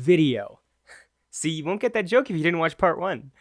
video. See, you won't get that joke if you didn't watch part 1.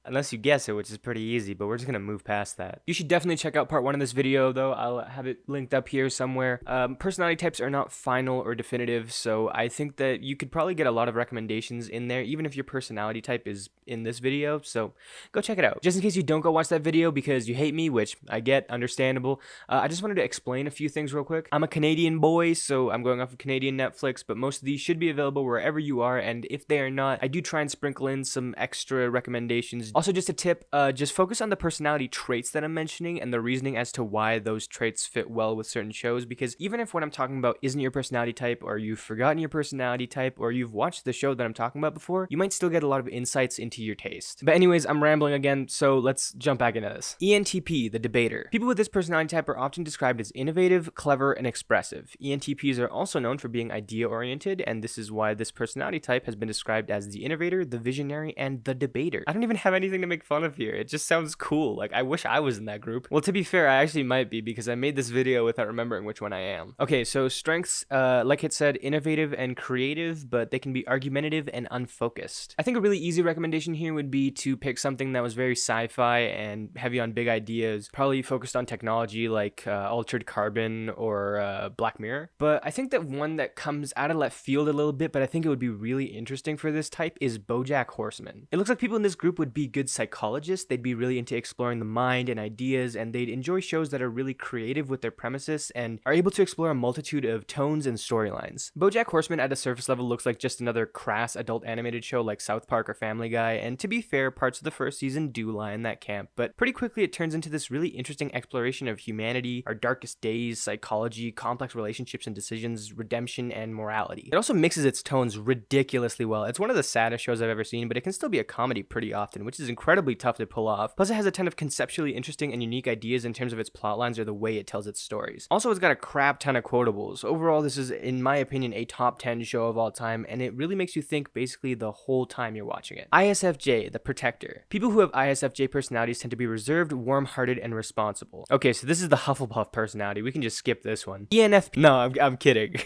Unless you guess it, which is pretty easy, but we're just gonna move past that. You should definitely check out part 1 of this video, though. I'll have it linked up here somewhere. Personality types are not final or definitive, so I think that you could probably get a lot of recommendations in there, even if your personality type is in this video, so go check it out. Just in case you don't go watch that video because you hate me, which I get, understandable, I just wanted to explain a few things real quick. I'm a Canadian boy, so I'm going off of Canadian Netflix, but most of these should be available wherever you are, and if they are not, I do try and sprinkle in some extra recommendations. Also, just a tip, just focus on the personality traits that I'm mentioning and the reasoning as to why those traits fit well with certain shows, because even if what I'm talking about isn't your personality type, or you've forgotten your personality type, or you've watched the show that I'm talking about before, you might still get a lot of insights into your taste. But anyways, I'm rambling again, so let's jump back into this. ENTP, the debater. People with this personality type are often described as innovative, clever, and expressive. ENTPs are also known for being idea-oriented, and this is why this personality type has been described as the innovator, the visionary, and the debater. I don't even have anything to make fun of here. It just sounds cool. Like, I wish I was in that group. Well, to be fair, I actually might be, because I made this video without remembering which one I am. Okay, so strengths, like it said, innovative and creative, but they can be argumentative and unfocused. I think a really easy recommendation here would be to pick something that was very sci-fi and heavy on big ideas, probably focused on technology like Altered Carbon or Black Mirror. But I think that one that comes out of left field a little bit, but I think it would be really interesting for this type, is BoJack Horseman. It looks like people in this group would be good psychologists. They'd be really into exploring the mind and ideas, and they'd enjoy shows that are really creative with their premises and are able to explore a multitude of tones and storylines. BoJack Horseman at a surface level looks like just another crass adult animated show like South Park or Family Guy, and to be fair, parts of the first season do lie in that camp, but pretty quickly it turns into this really interesting exploration of humanity, our darkest days, psychology, complex relationships and decisions, redemption, and morality. It also mixes its tones ridiculously well. It's one of the saddest shows I've ever seen, but it can still be a comedy pretty often, which is incredibly tough to pull off. Plus, it has a ton of conceptually interesting and unique ideas in terms of its plot lines or the way it tells its stories. Also, it's got a crap ton of quotables. Overall, this is, in my opinion, a top 10 show of all time, and it really makes you think basically the whole time you're watching it. ISFJ, the protector. People who have ISFJ personalities tend to be reserved, warm-hearted, and responsible. Okay, so this is the Hufflepuff personality. We can just skip this one. ENFP. No, I'm kidding.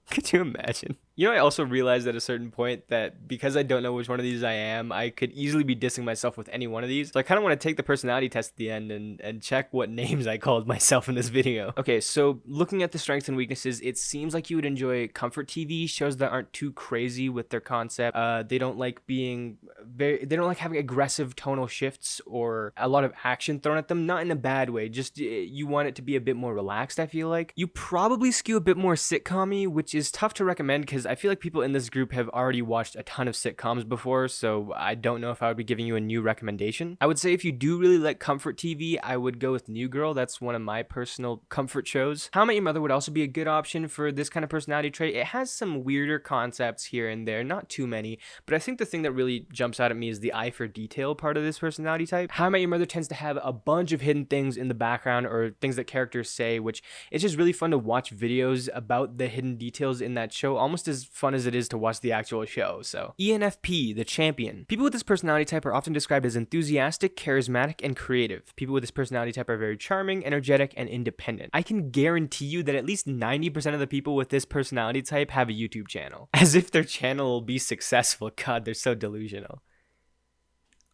Could you imagine? You know, I also realized at a certain point that because I don't know which one of these I am, I could easily be dissing myself with any one of these. So I kind of want to take the personality test at the end and check what names I called myself in this video. Okay, so looking at the strengths and weaknesses, it seems like you would enjoy comfort TV, shows that aren't too crazy with their concept. They don't like they don't like having aggressive tonal shifts or a lot of action thrown at them, not in a bad way, just you want it to be a bit more relaxed, I feel like. You probably skew a bit more sitcom-y, which is tough to recommend because I feel like people in this group have already watched a ton of sitcoms before, so I don't know if I would be giving you a new recommendation. I would say if you do really like comfort TV, I would go with New Girl. That's one of my personal comfort shows. How I Met Your Mother would also be a good option for this kind of personality trait. It has some weirder concepts here and there, not too many, but I think the thing that really jumps out at me is the eye for detail part of this personality type. How I Met Your Mother tends to have a bunch of hidden things in the background or things that characters say, which it's just really fun to watch videos about the hidden details in that show, almost as fun as it is to watch the actual show. So ENFP, the champion. People with this personality type are often described as enthusiastic, charismatic, and creative. People with this personality type are very charming, energetic, and independent. I can guarantee you that at least 90% of the people with this personality type have a YouTube channel. As if their channel will be successful. God, they're so delusional.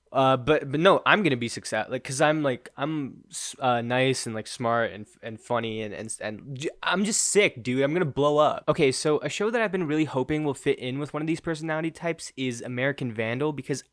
But no, I'm gonna be successful, like, cause I'm nice and like smart and funny and I'm just sick, dude. I'm gonna blow up. Okay, so a show that I've been really hoping will fit in with one of these personality types is American Vandal, because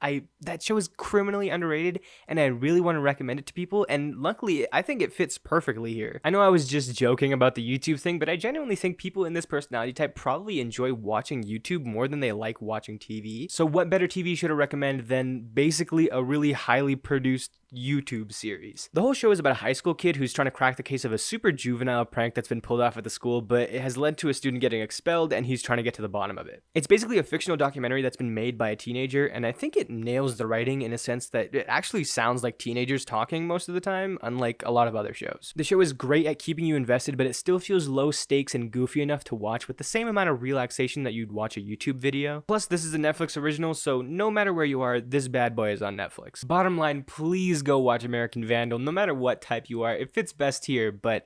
that show is criminally underrated and I really want to recommend it to people, and luckily I think it fits perfectly here. I know I was just joking about the YouTube thing, but I genuinely think people in this personality type probably enjoy watching YouTube more than they like watching TV. So what better TV show to recommend than basically a really highly produced YouTube series. The whole show is about a high school kid who's trying to crack the case of a super juvenile prank that's been pulled off at the school, but it has led to a student getting expelled and he's trying to get to the bottom of it. It's basically a fictional documentary that's been made by a teenager, and I think it nails the writing in a sense that it actually sounds like teenagers talking most of the time, unlike a lot of other shows. The show is great at keeping you invested, but it still feels low stakes and goofy enough to watch with the same amount of relaxation that you'd watch a YouTube video. Plus, this is a Netflix original, so no matter where you are, this bad boy is on Netflix. Bottom line, please go watch American Vandal, no matter what type you are. It fits best here, but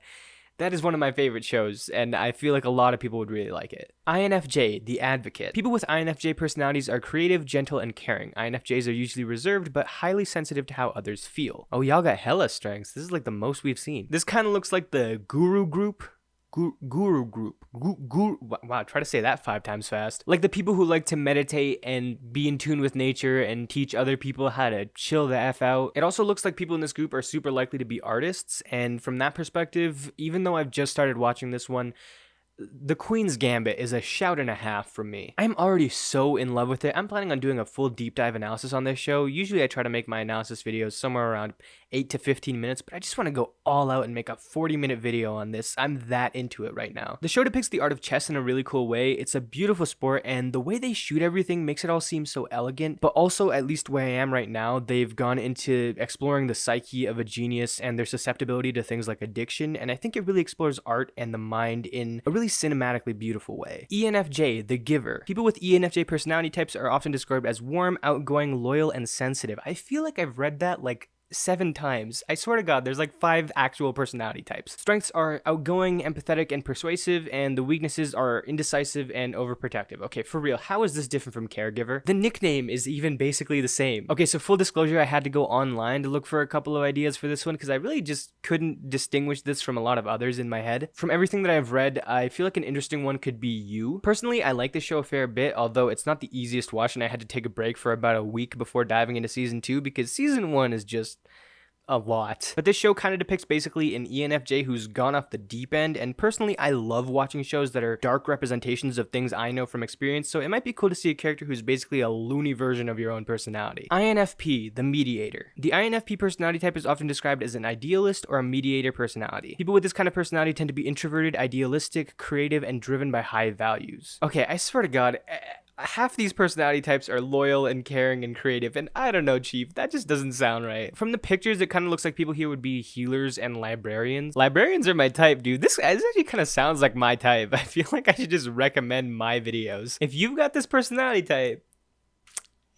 That is one of my favorite shows, and I feel like a lot of people would really like it. INFJ, the advocate. People with INFJ personalities are creative, gentle, and caring. INFJs are usually reserved, but highly sensitive to how others feel. Oh, y'all got hella strengths. This is like the most we've seen. This kind of looks like the guru group. Guru group. Wow, try to say that 5 times fast. Like the people who like to meditate and be in tune with nature and teach other people how to chill the F out. It also looks like people in this group are super likely to be artists, and from that perspective, even though I've just started watching this one, The Queen's Gambit is a shout and a half from me. I'm already so in love with it. I'm planning on doing a full deep dive analysis on this show. Usually I try to make my analysis videos somewhere around 8 to 15 minutes, but I just want to go all out and make a 40-minute video on this. I'm that into it right now. The show depicts the art of chess in a really cool way. It's a beautiful sport, and the way they shoot everything makes it all seem so elegant, but also, at least where I am right now, they've gone into exploring the psyche of a genius and their susceptibility to things like addiction, and I think it really explores art and the mind in a really cinematically beautiful way. ENFJ, the giver. People with ENFJ personality types are often described as warm, outgoing, loyal, and sensitive. I feel like I've read that like 7 times. I swear to God, there's like 5 actual personality types. Strengths are outgoing, empathetic, and persuasive, and the weaknesses are indecisive and overprotective. Okay, for real, how is this different from caregiver? The nickname is even basically the same. Okay, so full disclosure, I had to go online to look for a couple of ideas for this one because I really just couldn't distinguish this from a lot of others in my head. From everything that I've read, I feel like an interesting one could be you. Personally, I like the show a fair bit, although it's not the easiest watch, and I had to take a break for about a week before diving into season 2 because season 1 is just a lot. But this show kind of depicts basically an ENFJ who's gone off the deep end, and personally I love watching shows that are dark representations of things I know from experience, so it might be cool to see a character who's basically a loony version of your own personality. INFP, the mediator. The INFP personality type is often described as an idealist or a mediator personality. People with this kind of personality tend to be introverted, idealistic, creative, and driven by high values. Okay, I swear to God, half these personality types are loyal and caring and creative, and I don't know, Chief, that just doesn't sound right. From the pictures, it kind of looks like people here would be healers and librarians. Librarians are my type, dude. This actually kind of sounds like my type. I feel like I should just recommend my videos. If you've got this personality type,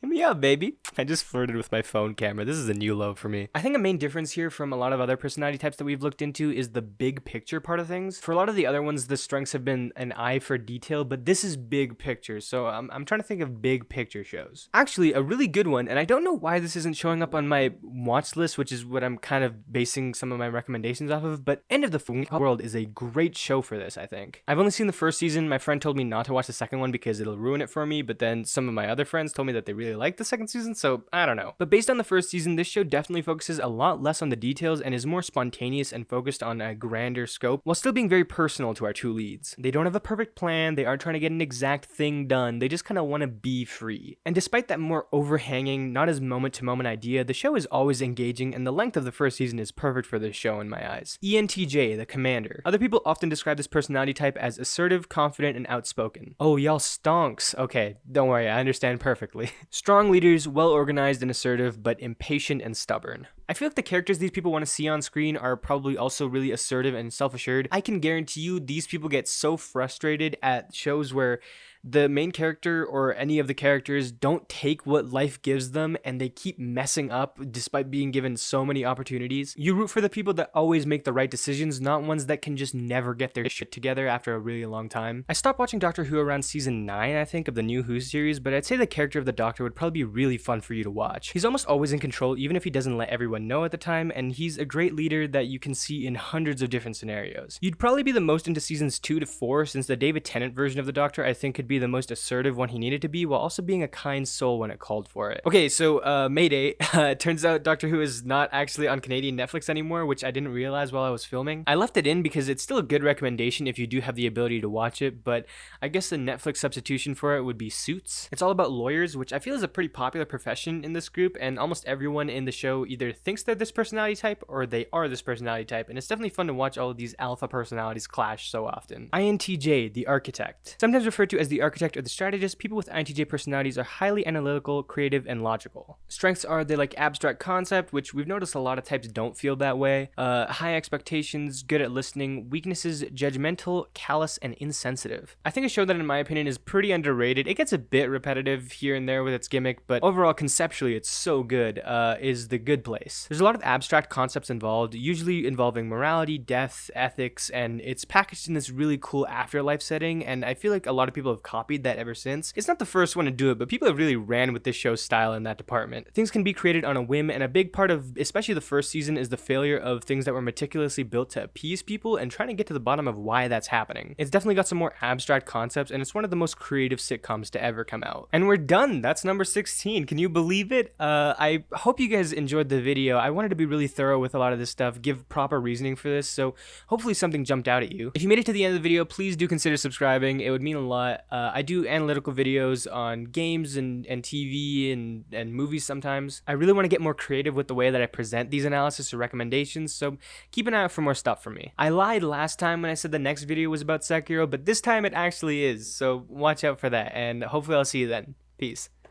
hit me up, baby. I just flirted with my phone camera. This is a new low for me. I think a main difference here from a lot of other personality types that we've looked into is the big picture part of things. For a lot of the other ones, the strengths have been an eye for detail, but this is big picture, so I'm trying to think of big picture shows. Actually, a really good one, and I don't know why this isn't showing up on my watch list, which is what I'm kind of basing some of my recommendations off of, but End of the World is a great show for this, I think. I've only seen the first season. My friend told me not to watch the second one because it'll ruin it for me, but then some of my other friends told me that they really like the second season, so I don't know. But based on the first season, this show definitely focuses a lot less on the details and is more spontaneous and focused on a grander scope, while still being very personal to our 2 leads. They don't have a perfect plan, they aren't trying to get an exact thing done, they just kind of want to be free. And despite that more overhanging, not as moment-to-moment idea, the show is always engaging, and the length of the first season is perfect for this show in my eyes. ENTJ, the commander. Other people often describe this personality type as assertive, confident, and outspoken. Oh, y'all stonks. Okay, don't worry, I understand perfectly. Strong leaders, well-organized and assertive, but impatient and stubborn. I feel like the characters these people want to see on screen are probably also really assertive and self-assured. I can guarantee you these people get so frustrated at shows where the main character or any of the characters don't take what life gives them and they keep messing up despite being given so many opportunities. You root for the people that always make the right decisions, not ones that can just never get their shit together after a really long time. I stopped watching Doctor Who around season 9, I think, of the new Who series, but I'd say the character of the Doctor would probably be really fun for you to watch. He's almost always in control, even if he doesn't let everyone know at the time, and he's a great leader that you can see in hundreds of different scenarios. You'd probably be the most into seasons 2 to 4, since the David Tennant version of the Doctor I think could be the most assertive when he needed to be, while also being a kind soul when it called for it. Okay, so Mayday. It turns out Doctor Who is not actually on Canadian Netflix anymore, which I didn't realize while I was filming. I left it in because it's still a good recommendation if you do have the ability to watch it, but I guess the Netflix substitution for it would be Suits. It's all about lawyers, which I feel is a pretty popular profession in this group, and almost everyone in the show either thinks they're this personality type or they are this personality type, and it's definitely fun to watch all of these alpha personalities clash so often. INTJ, the architect. Sometimes referred to as the the architect or the strategist, people with INTJ personalities are highly analytical, creative, and logical. Strengths are they like abstract concept, which we've noticed a lot of types don't feel that way. High expectations, good at listening. Weaknesses, judgmental, callous, and insensitive. I think a show that in my opinion is pretty underrated. It gets a bit repetitive here and there with its gimmick, but overall conceptually it's so good, is The Good Place. There's a lot of abstract concepts involved, usually involving morality, death, ethics, and it's packaged in this really cool afterlife setting, and I feel like a lot of people have copied that ever since. It's not the first one to do it, but people have really ran with this show's style in that department. Things can be created on a whim, and a big part of especially the first season is the failure of things that were meticulously built to appease people and trying to get to the bottom of why that's happening. It's definitely got some more abstract concepts, and it's one of the most creative sitcoms to ever come out. And we're done. That's number 16. Can you believe it? I hope you guys enjoyed the video. I wanted to be really thorough with a lot of this stuff, give proper reasoning for this, so hopefully something jumped out at you. If you made it to the end of the video, please do consider subscribing. It would mean a lot. I do analytical videos on games and TV and movies sometimes. I really want to get more creative with the way that I present these analysis or recommendations, so keep an eye out for more stuff from me. I lied last time when I said the next video was about Sekiro, but this time it actually is, so watch out for that, and hopefully I'll see you then. Peace.